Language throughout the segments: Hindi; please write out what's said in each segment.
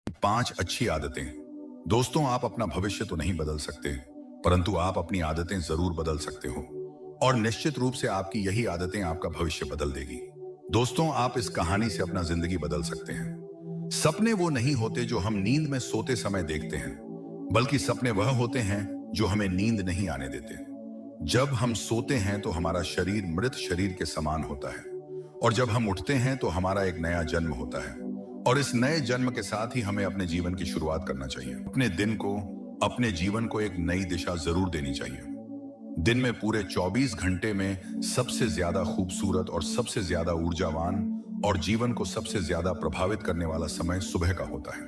5 अच्छी आदतें। दोस्तों, आप अपना भविष्य तो नहीं बदल सकते, परंतु आप अपनी आदतें जरूर बदल सकते हो। और निश्चित रूप से आपकी यही आदतें आपका भविष्य बदल देगी। दोस्तों, आप इस कहानी से अपना जिंदगी बदल सकते हैं। सपने वो नहीं होते जो हम नींद में सोते समय देखते हैं, बल्कि सपने वह होते हैं जो हमें नींद नहीं आने देते। जब हम सोते हैं तो हमारा शरीर मृत शरीर के समान होता है, और जब हम उठते हैं तो हमारा एक नया जन्म होता है। और इस नए जन्म के साथ ही हमें अपने जीवन की शुरुआत करना चाहिए। अपने दिन को, अपने जीवन को एक नई दिशा जरूर देनी चाहिए। दिन में पूरे 24 घंटे में सबसे ज्यादा खूबसूरत और सबसे ज्यादा ऊर्जावान और जीवन को सबसे ज्यादा प्रभावित करने वाला समय सुबह का होता है।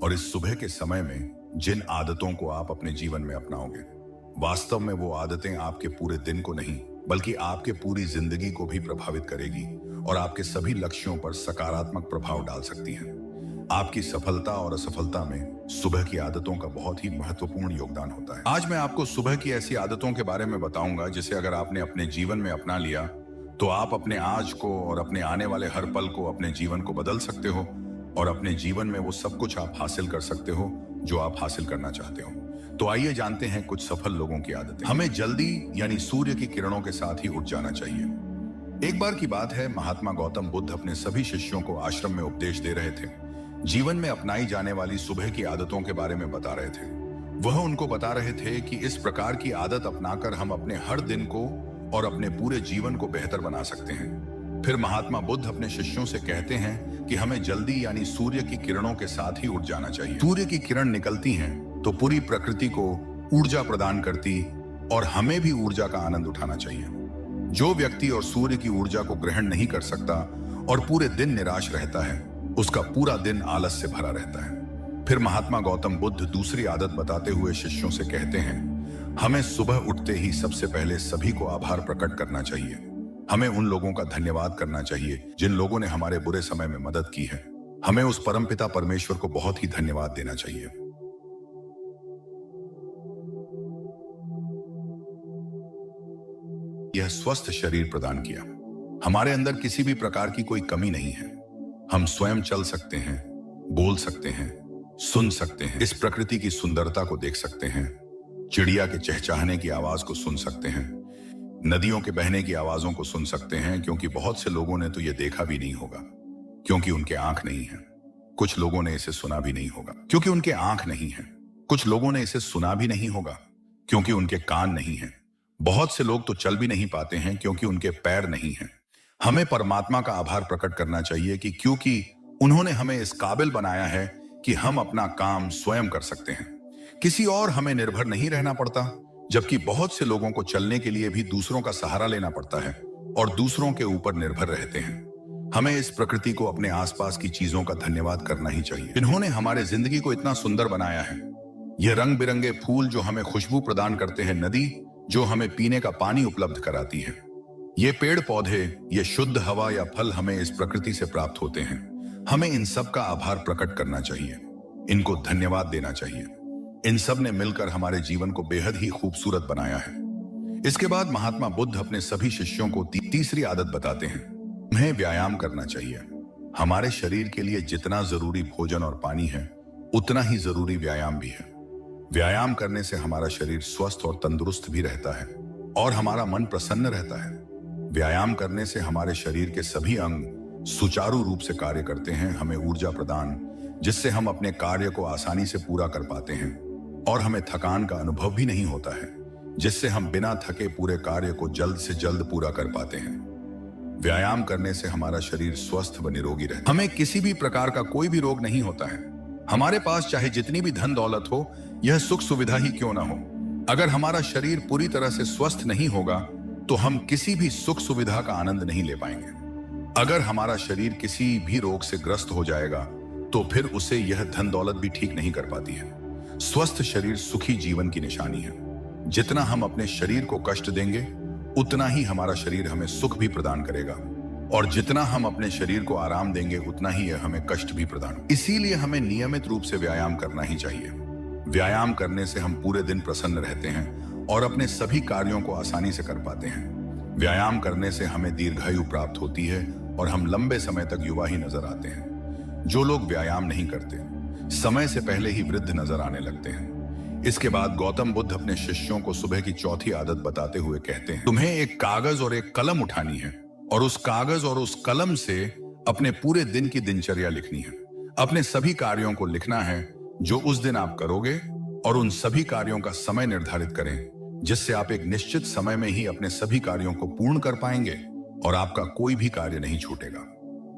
और इस सुबह के समय में जिन आदतों को आप अपने जीवन में अपनाओगे, वास्तव में वो आदतें आपके पूरे दिन को नहीं, बल्कि आपके पूरी जिंदगी को भी प्रभावित करेगी और आपके सभी लक्ष्यों पर सकारात्मक प्रभाव डाल सकती हैं। आपकी सफलता और असफलता में सुबह की आदतों का बहुत ही महत्वपूर्ण योगदान होता है। आज मैं आपको सुबह की ऐसी आदतों के बारे में बताऊंगा जिसे अगर आपने अपने जीवन में अपना लिया तो आप अपने आज को और अपने आने वाले हर पल को, अपने जीवन को बदल सकते हो और अपने जीवन में वो सब कुछ आप हासिल कर सकते हो जो आप हासिल करना चाहते हो। तो आइए जानते हैं कुछ सफल लोगों की आदतें। हमें जल्दी यानी सूर्य की किरणों के साथ ही उठ जाना चाहिए। एक बार की बात है, महात्मा गौतम बुद्ध अपने सभी शिष्यों को आश्रम में उपदेश दे रहे थे। जीवन में अपनाई जाने वाली सुबह की आदतों के बारे में बता रहे थे। वह उनको बता रहे थे कि इस प्रकार की आदत अपनाकर हम अपने हर दिन को और अपने पूरे जीवन को बेहतर बना सकते हैं। फिर महात्मा बुद्ध अपने शिष्यों से कहते हैं कि हमें जल्दी यानी सूर्य की किरणों के साथ ही उठ जाना चाहिए। सूर्य की किरण निकलती हैं तो पूरी प्रकृति को ऊर्जा प्रदान करती और हमें भी ऊर्जा का आनंद उठाना चाहिए। जो व्यक्ति और सूर्य की ऊर्जा को ग्रहण नहीं कर सकता और पूरे दिन निराश रहता है, उसका पूरा दिन आलस से भरा रहता है। फिर महात्मा गौतम बुद्ध दूसरी आदत बताते हुए शिष्यों से कहते हैं, हमें सुबह उठते ही सबसे पहले सभी को आभार प्रकट करना चाहिए। हमें उन लोगों का धन्यवाद करना चाहिए जिन लोगों ने हमारे बुरे समय में मदद की है। हमें उस परमपिता परमेश्वर को बहुत ही धन्यवाद देना चाहिए। यह स्वस्थ शरीर प्रदान किया। हमारे अंदर किसी भी प्रकार की कोई कमी नहीं है। हम स्वयं चल सकते हैं, बोल सकते हैं, सुन सकते हैं, इस प्रकृति की सुंदरता को देख सकते हैं, चिड़िया के चहचहाने की आवाज को सुन सकते हैं, नदियों के बहने की आवाजों को सुन सकते हैं, क्योंकि बहुत से लोगों ने तो यह देखा भी नहीं होगा क्योंकि उनके आंख नहीं है। कुछ लोगों ने इसे सुना भी नहीं होगा क्योंकि उनके आंख नहीं है। कुछ लोगों ने इसे सुना भी नहीं होगा क्योंकि उनके कान नहीं है। बहुत से लोग तो चल भी नहीं पाते हैं क्योंकि उनके पैर नहीं हैं। हमें परमात्मा का आभार प्रकट करना चाहिए कि क्योंकि उन्होंने हमें इस काबिल बनाया है कि हम अपना काम स्वयं कर सकते हैं। किसी और हमें निर्भर नहीं रहना पड़ता, जबकि बहुत से लोगों को चलने के लिए भी दूसरों का सहारा लेना पड़ता है और दूसरों के ऊपर निर्भर रहते हैं। हमें इस प्रकृति को, अपने आसपास की चीजों का धन्यवाद करना ही चाहिए। इन्होंने हमारे जिंदगी को इतना सुंदर बनाया है। यह रंग बिरंगे फूल जो हमें खुशबू प्रदान करते हैं, नदी जो हमें पीने का पानी उपलब्ध कराती है, ये पेड़ पौधे, ये शुद्ध हवा या फल हमें इस प्रकृति से प्राप्त होते हैं। हमें इन सब का आभार प्रकट करना चाहिए, इनको धन्यवाद देना चाहिए। इन सब ने मिलकर हमारे जीवन को बेहद ही खूबसूरत बनाया है। इसके बाद महात्मा बुद्ध अपने सभी शिष्यों को तीसरी आदत बताते हैं, हमें व्यायाम करना चाहिए। हमारे शरीर के लिए जितना जरूरी भोजन और पानी है, उतना ही जरूरी व्यायाम भी है। व्यायाम करने से हमारा शरीर स्वस्थ और तंदुरुस्त भी रहता है और हमारा मन प्रसन्न रहता है। व्यायाम करने से हमारे शरीर के सभी अंग सुचारू रूप से कार्य करते हैं। हमें ऊर्जा प्रदान, जिससे हम अपने कार्य को आसानी से पूरा कर पाते हैं और हमें थकान का अनुभव भी नहीं होता है, जिससे हम बिना थके पूरे कार्य को जल्द से जल्द पूरा कर पाते हैं। व्यायाम करने से हमारा शरीर स्वस्थ व निरोगी रहता है। हमें किसी भी प्रकार का कोई भी रोग नहीं होता है। हमारे पास चाहे जितनी भी धन दौलत हो, यह सुख सुविधा ही क्यों ना हो, अगर हमारा शरीर पूरी तरह से स्वस्थ नहीं होगा तो हम किसी भी सुख सुविधा का आनंद नहीं ले पाएंगे। अगर हमारा शरीर किसी भी रोग से ग्रस्त हो जाएगा तो फिर उसे यह धन दौलत भी ठीक नहीं कर पाती है। स्वस्थ शरीर सुखी जीवन की निशानी है। जितना हम अपने शरीर को कष्ट देंगे, उतना ही हमारा शरीर हमें सुख भी प्रदान करेगा, और जितना हम अपने शरीर को आराम देंगे, उतना ही यह हमें कष्ट भी प्रदान। इसीलिए हमें नियमित रूप से व्यायाम करना ही चाहिए। व्यायाम करने से हम पूरे दिन प्रसन्न रहते हैं और अपने सभी कार्यों को आसानी से कर पाते हैं। व्यायाम करने से हमें दीर्घायु प्राप्त होती है और हम लंबे समय तक युवा ही नजर आते हैं। जो लोग व्यायाम नहीं करते, समय से पहले ही वृद्ध नजर आने लगते हैं। इसके बाद गौतम बुद्ध अपने शिष्यों को सुबह की चौथी आदत बताते हुए कहते हैं, तुम्हें एक कागज और एक कलम उठानी है और उस कागज और उस कलम से अपने पूरे दिन की दिनचर्या लिखनी है। अपने सभी कार्यों को लिखना है जो उस दिन आप करोगे और उन सभी कार्यों का समय निर्धारित करें, जिससे आप एक निश्चित समय में ही अपने सभी कार्यों को पूर्ण कर पाएंगे और आपका कोई भी कार्य नहीं छूटेगा।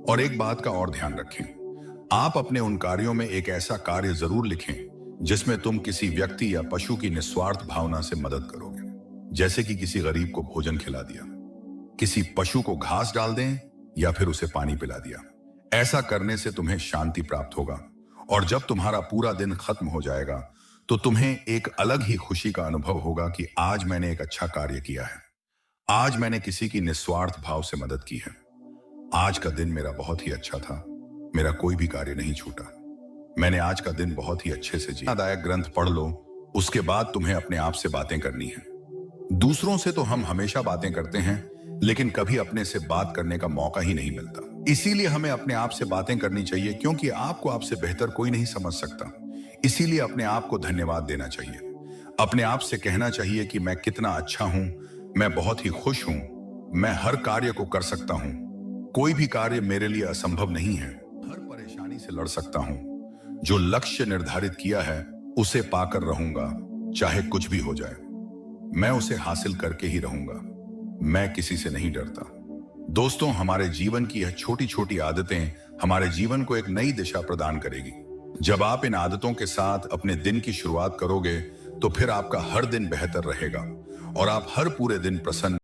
और एक बात का और ध्यान रखें, आप अपने उन कार्यों में एक ऐसा कार्य जरूर लिखें जिसमें तुम किसी व्यक्ति या पशु की निस्वार्थ भावना से मदद करोगे। जैसे कि किसी गरीब को भोजन खिला दिया, किसी पशु को घास डाल दें या फिर उसे पानी पिला दिया। ऐसा करने से तुम्हें शांति प्राप्त होगा और जब तुम्हारा पूरा दिन खत्म हो जाएगा तो तुम्हें एक अलग ही खुशी का अनुभव होगा कि आज मैंने एक अच्छा कार्य किया है, आज मैंने किसी की निस्वार्थ भाव से मदद की है, आज का दिन मेरा बहुत ही अच्छा था, मेरा कोई भी कार्य नहीं छूटा, मैंने आज का दिन बहुत ही अच्छे से जिया। दायक ग्रंथ पढ़ लो, उसके बाद तुम्हें अपने आप से बातें करनी है। दूसरों से तो हम हमेशा बातें करते हैं, लेकिन कभी अपने से बात करने का मौका ही नहीं मिलता। इसीलिए हमें अपने आप से बातें करनी चाहिए, क्योंकि आपको आपसे बेहतर कोई नहीं समझ सकता। इसीलिए अपने आप को धन्यवाद देना चाहिए, अपने आप से कहना चाहिए कि मैं कितना अच्छा हूं, मैं बहुत ही खुश हूं, मैं हर कार्य को कर सकता हूं, कोई भी कार्य मेरे लिए असंभव नहीं है, हर परेशानी से लड़ सकता हूं, जो लक्ष्य निर्धारित किया है उसे पाकर रहूंगा, चाहे कुछ भी हो जाए, मैं उसे हासिल करके ही रहूंगा, मैं किसी से नहीं डरता। दोस्तों, हमारे जीवन की यह छोटी छोटी आदतें हमारे जीवन को एक नई दिशा प्रदान करेगी। जब आप इन आदतों के साथ अपने दिन की शुरुआत करोगे तो फिर आपका हर दिन बेहतर रहेगा और आप हर पूरे दिन प्रसन्न